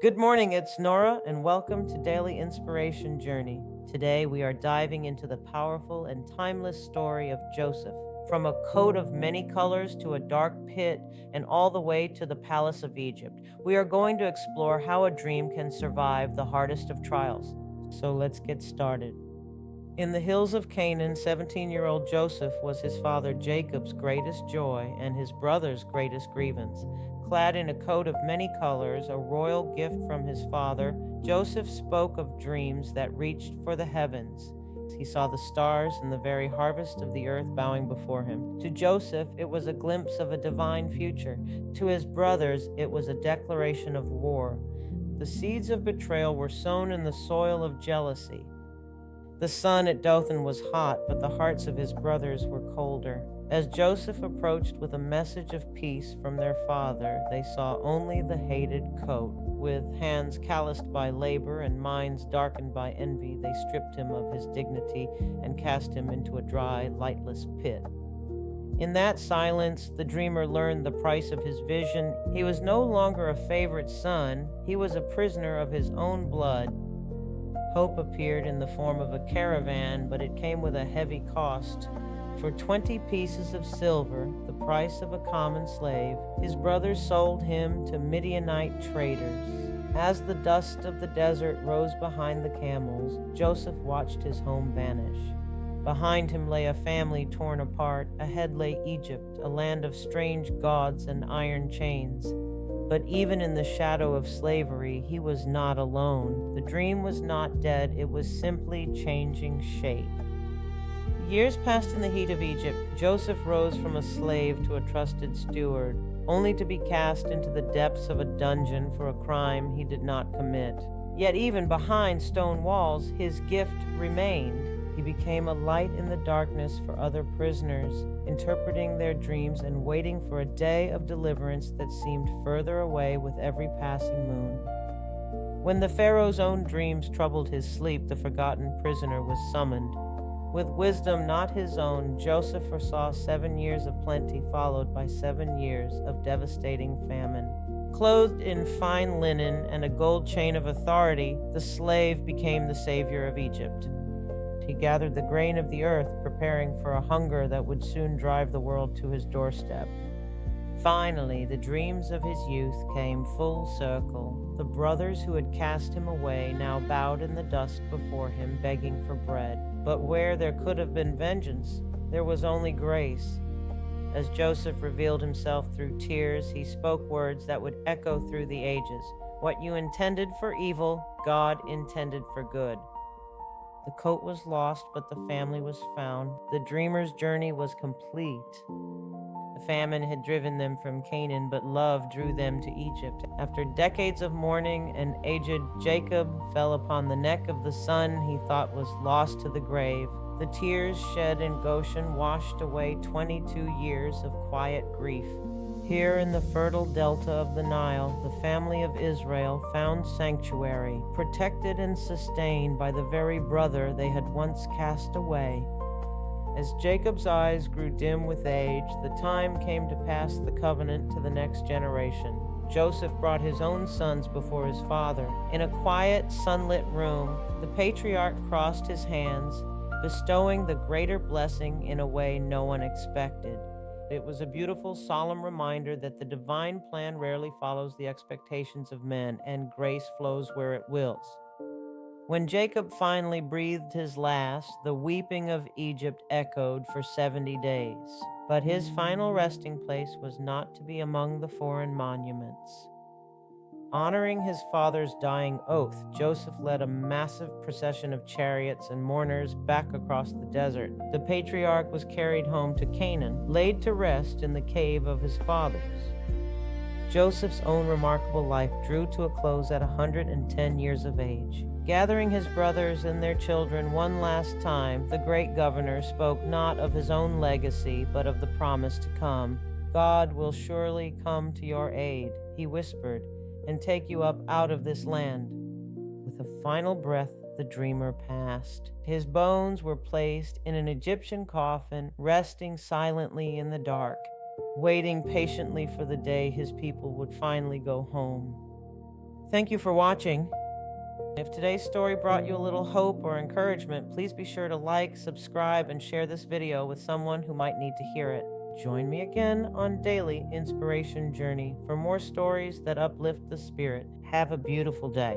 Good morning, it's Nora, and welcome to Daily Inspiration Journey. Today we are diving into the powerful and timeless story of Joseph, from a coat of many colors to a dark pit and all the way to the palace of Egypt. We are going to explore how a dream can survive the hardest of trials. So let's get started. In the hills of Canaan, 17-year-old Joseph was his father Jacob's greatest joy and his brother's greatest grievance. Clad in a coat of many colors, a royal gift from his father, Joseph spoke of dreams that reached for the heavens. He saw the stars and the very harvest of the earth bowing before him. To Joseph, it was a glimpse of a divine future. To his brothers, it was a declaration of war. The seeds of betrayal were sown in the soil of jealousy. The sun at Dothan was hot, but the hearts of his brothers were colder. As Joseph approached with a message of peace from their father, they saw only the hated coat. With hands calloused by labor and minds darkened by envy, they stripped him of his dignity and cast him into a dry, lightless pit. In that silence, the dreamer learned the price of his vision. He was no longer a favorite son, he was a prisoner of his own blood. Hope appeared in the form of a caravan, but it came with a heavy cost. For 20 pieces of silver, the price of a common slave, his brothers sold him to Midianite traders. As the dust of the desert rose behind the camels, Joseph watched his home vanish. Behind him lay a family torn apart. Ahead lay Egypt, a land of strange gods and iron chains. But even in the shadow of slavery, he was not alone. The dream was not dead, it was simply changing shape. Years passed in the heat of Egypt. Joseph rose from a slave to a trusted steward, only to be cast into the depths of a dungeon for a crime he did not commit. Yet even behind stone walls, his gift remained. He became a light in the darkness for other prisoners, interpreting their dreams and waiting for a day of deliverance that seemed further away with every passing moon. When the Pharaoh's own dreams troubled his sleep, the forgotten prisoner was summoned. With wisdom not his own, Joseph foresaw 7 years of plenty followed by 7 years of devastating famine. Clothed in fine linen and a gold chain of authority, the slave became the savior of Egypt. He gathered the grain of the earth, preparing for a hunger that would soon drive the world to his doorstep. Finally, the dreams of his youth came full circle. The brothers who had cast him away now bowed in the dust before him, begging for bread. But where there could have been vengeance, there was only grace. As Joseph revealed himself through tears, he spoke words that would echo through the ages. What you intended for evil, God intended for good. The coat was lost, but the family was found. The dreamer's journey was complete. The famine had driven them from Canaan, but love drew them to Egypt. After decades of mourning, an aged Jacob fell upon the neck of the son he thought was lost to the grave. The tears shed in Goshen washed away 22 years of quiet grief. Here in the fertile delta of the Nile, the family of Israel found sanctuary, protected and sustained by the very brother they had once cast away. As Jacob's eyes grew dim with age, the time came to pass the covenant to the next generation. Joseph brought his own sons before his father. In a quiet, sunlit room, the patriarch crossed his hands, bestowing the greater blessing in a way no one expected. It was a beautiful, solemn reminder that the divine plan rarely follows the expectations of men, and grace flows where it wills. When Jacob finally breathed his last, the weeping of Egypt echoed for 70 days. But his final resting place was not to be among the foreign monuments. Honoring his father's dying oath, Joseph led a massive procession of chariots and mourners back across the desert. The patriarch was carried home to Canaan, laid to rest in the cave of his fathers. Joseph's own remarkable life drew to a close at 110 years of age. Gathering his brothers and their children one last time, the great governor spoke not of his own legacy, but of the promise to come. God will surely come to your aid, he whispered, and take you up out of this land. With a final breath, the dreamer passed. His bones were placed in an Egyptian coffin, resting silently in the dark, waiting patiently for the day his people would finally go home. Thank you for watching. If today's story brought you a little hope or encouragement, please be sure to like, subscribe, and share this video with someone who might need to hear it. Join me again on Daily Inspiration Journey for more stories that uplift the spirit. Have a beautiful day.